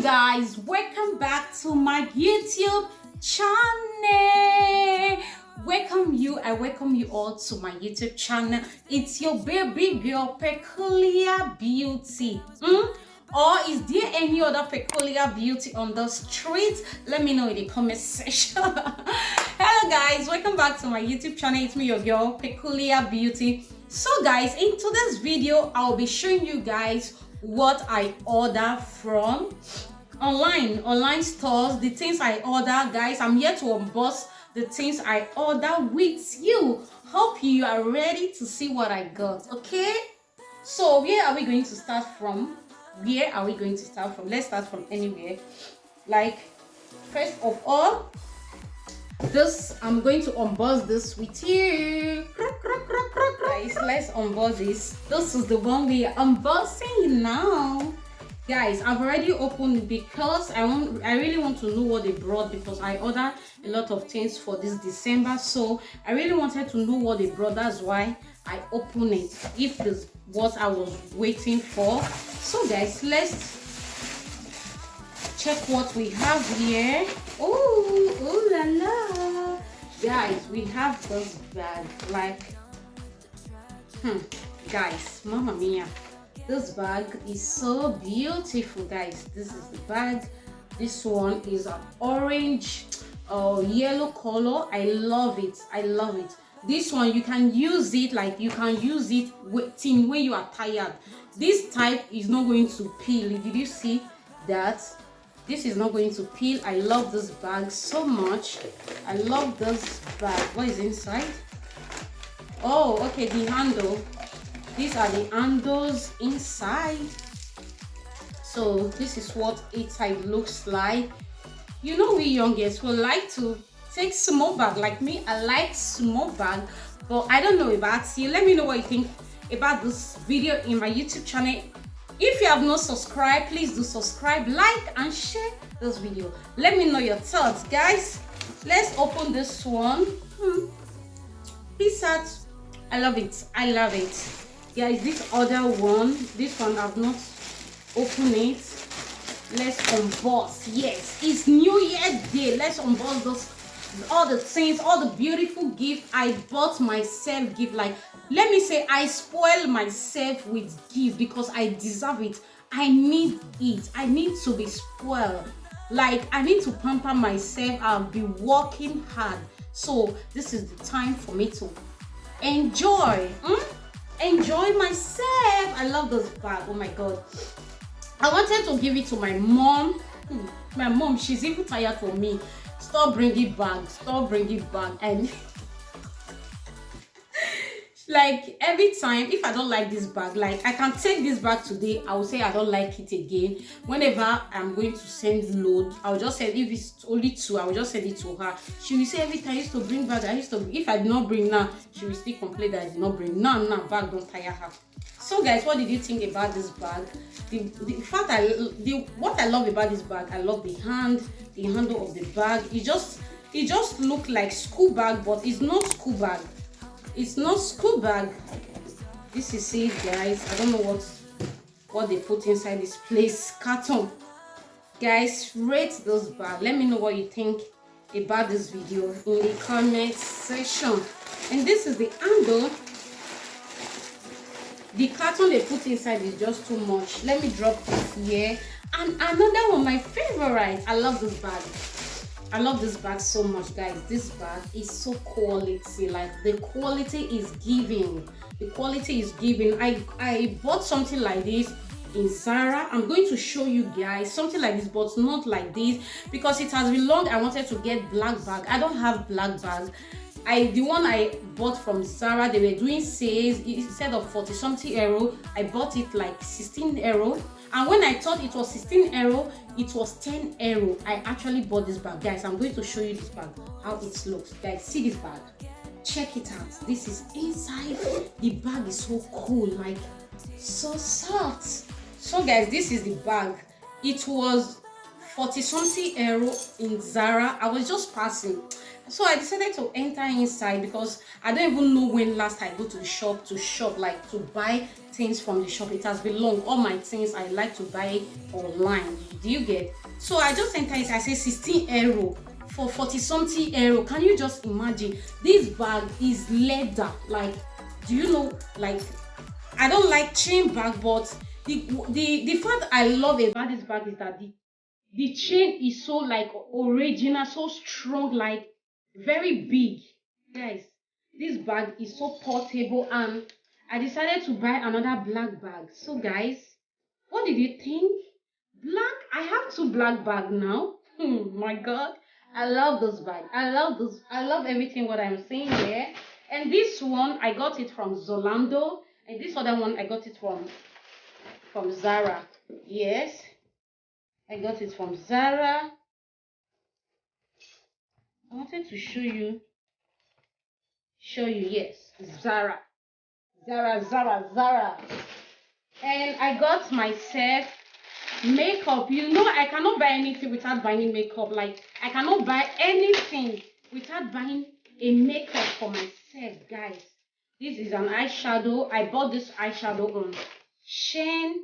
Guys, welcome back to my YouTube channel. I welcome you all to my YouTube channel. It's your baby girl Peculiar Beauty. Or is there any other peculiar beauty on the street? Let me know in the comment section. Hello guys, welcome back to my YouTube channel. It's me, your girl Peculiar Beauty. So guys, in today's video I'll be showing you guys what I order from online stores, the things I order. Guys, I'm here to unbox the things I order with you. Hope you are ready to see what I got. Okay, so where are we going to start from? Let's start from anywhere. Like, first of all, this, I'm going to unbox this with you. Guys, let's unbox this. This is the one we are unboxing now. Guys, I've already opened it because I really want to know what they brought, because I ordered a lot of things for this December, so I really wanted to know what they brought. That's why I opened it, if this is what I was waiting for. So guys, let's check what we have here. Oh la la, guys, we have this bag. Like, guys, mama mia, this bag is so beautiful. Guys, this is the bag. This one is an orange yellow color. I love it. This one, you can use it when you are tired. This type is not going to peel. Did you see that? This is not going to peel. I love this bag so much. I love this bag. What is inside? Oh, okay, the handle. These are the handles inside. So this is what inside looks like. You know, we youngest will like to take small bag. Like me, I like small bag, but I don't know about you. Let me know what you think about this video in my YouTube channel. If you have not subscribed, please do subscribe, like and share this video. Let me know your thoughts, guys. Let's open this one. Peace out. I love it. Guys, this other one, I've not opened it. Let's unbox. Yes, it's New Year Day. Let's unbox this, all the things, all the beautiful gifts I bought myself. Like, let me say, I spoil myself with gift because I deserve it. I need it. I need to be spoiled. Like, I need to pamper myself. I'll be working hard. So this is the time for me to enjoy myself. I love this bag. Oh my god, I wanted to give it to my mom. My mom, she's even tired for me. Stop bringing bag, and like, every time if I don't like this bag, like, I can take this bag today, I will say I don't like it again. Whenever I'm going to send load, I'll just say, if it's only 2, I will just send it to her. She will say, every time I used to bring bag, if I did not bring now, she will still complain that I did not bring. Now bag don't tire her. So guys, what did you think about this bag? What I love about this bag, I love the handle of the bag. It just looked like school bag, but it's not school bag. This is it, guys. I don't know what they put inside this place. Carton. Guys, rate this bag. Let me know what you think about this video in the comment section. And this is the handle. The carton they put inside is just too much. Let me drop this here. And another one, my favorite. I love this bag. I love this bag so much, guys. This bag is so quality. Like, the quality is giving. I bought something like this in Zara. I'm going to show you guys something like this, but not like this, because it has been long. I wanted to get black bag. I don't have black bag. The one I bought from Zara, they were doing sales. Instead of 40 something euro, I bought it like 16 euro. And when I thought it was 16 euro, it was 10 euro. I actually bought this bag. Guys, I'm going to show you this bag, how it looks. Guys, see this bag. Check it out. This is inside. The bag is so cool, like, so soft. So guys, this is the bag. It was 40 something euro in Zara. I was just passing. So I decided to enter inside because I don't even know when last I go to the shop like to buy things from the shop. It has been long. All my things I like to buy online. Do you get? So I just enter it. I say 16 euro for 40 something euro. Can you just imagine? This bag is leather. Like, do you know? Like, I don't like chain bag, but the fact I love about this bag is that the chain is so like original, so strong, like very big. Guys, this bag is so portable, and I decided to buy another black bag. So guys, what did you think? Black, I have two black bags now. My god, I love this bag. I love everything what I'm seeing here. And this one I got it from Zolando, and this other one I got it from Zara. Yes, I got it from Zara. I wanted to show you. Yes, Zara. And I got myself makeup. You know, I cannot buy anything without buying makeup. Like, I cannot buy anything without buying a makeup for myself, guys. This is an eyeshadow. I bought this eyeshadow on Shein.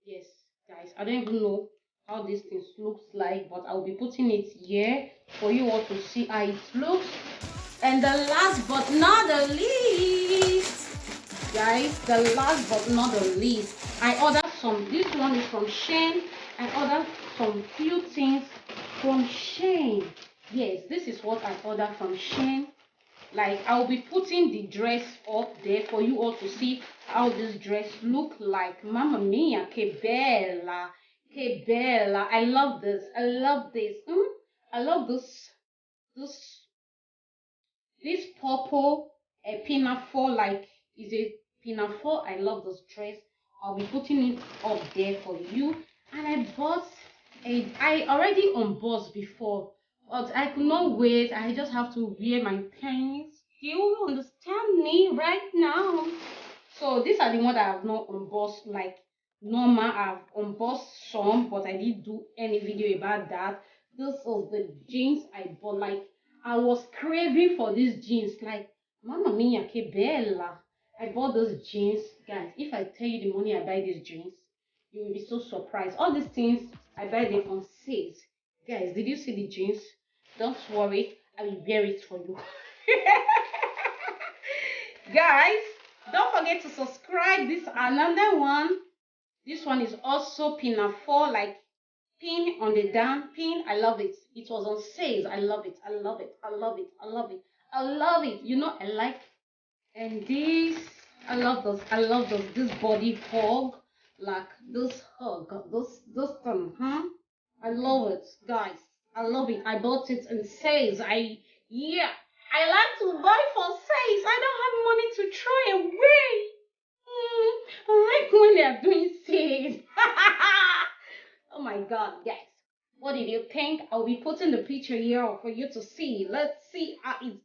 Yes, guys, I don't even know how this thing looks like, but I'll be putting it here for you all to see how it looks. And the last but not the least, guys, the last but not the least, I ordered some. This one is from Shein. I ordered some few things from Shein. Yes, this is what I ordered from Shein. Like, I'll be putting the dress up there for you all to see how this dress look like. Mamma mia, che bella, che bella. I love this. I love this. I love this purple pinafore. Like, is it pinafore? I love this dress. I'll be putting it up there for you. And I bought I already unboxed before, but I could not wait. I just have to wear my pants. Do you understand me right now? So these are the ones that I have not unboxed like normal. I've unboxed some, but I didn't do any video about that. This was the jeans I bought. Like, I was craving for these jeans. Like, mamma mia, che bella. I bought those jeans. Guys, if I tell you the money I buy these jeans, you will be so surprised. All these things I buy them on sales. Guys, did you see the jeans? Don't worry, I will wear it for you. Guys, don't forget to subscribe. This another one. This one is also pinafore, like pin on the down pin. I love it. It was on sales. I love it. I love it. I love it. I love it. I love it. You know, I like. And this, I love those. I love those. This body hug, like this hug, this thing, huh? I love it, guys. I love it. I bought it in sales. Yeah. I like to buy for sales. I don't have money to throw away. I like when they are doing sales. Oh my god, guys. What did you think? I'll be putting the picture here for you to see. Let's see how it.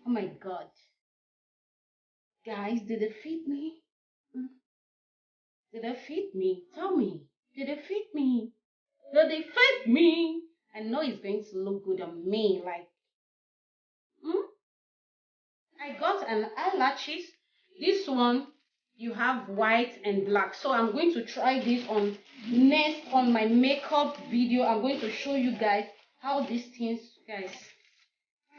Oh my god. Guys, did it fit me? Did it fit me? Tell me. Did it fit me? Did it fit me? I know it's going to look good on me. Like, I got an eyelashes. This one, you have white and black. So I'm going to try this on next on my makeup video. I'm going to show you guys how these things, guys.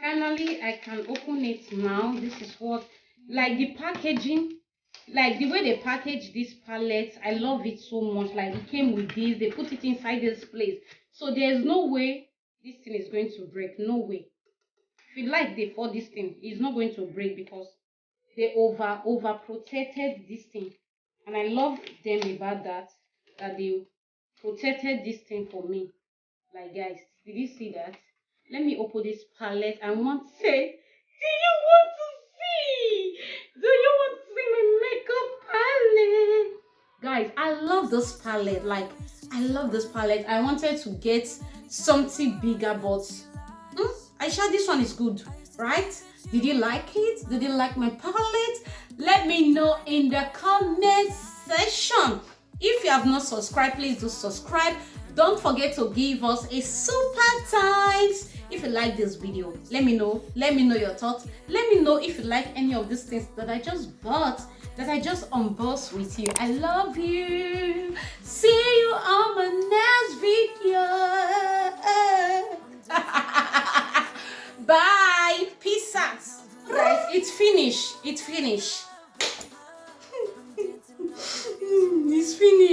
Finally, I can open it now. This is what, like the packaging, like the way they package this palette. I love it so much. Like, it came with this. They put it inside this place. So there's no way this thing is going to break. No way. If you like they for this thing, it's not going to break because they over protected this thing. And I love them about that they protected this thing for me. Like, guys, did you see that? Let me open this palette. I want to say, do you want to see? Do you want to see my makeup palette? Guys, I love this palette. Like, I love this palette. I wanted to get something bigger, but Aisha, this one is good, right? Did you like it? Did you like my palette? Let me know in the comment section. If you have not subscribed, please do subscribe. Don't forget to give us a super thanks If you like this video, let me know your thoughts. Let me know if you like any of these things that I just bought, that I just unboxed with you. I love you. See you on my next video. Bye. Peace out. Guys, it's finished. It's finished. It's finished.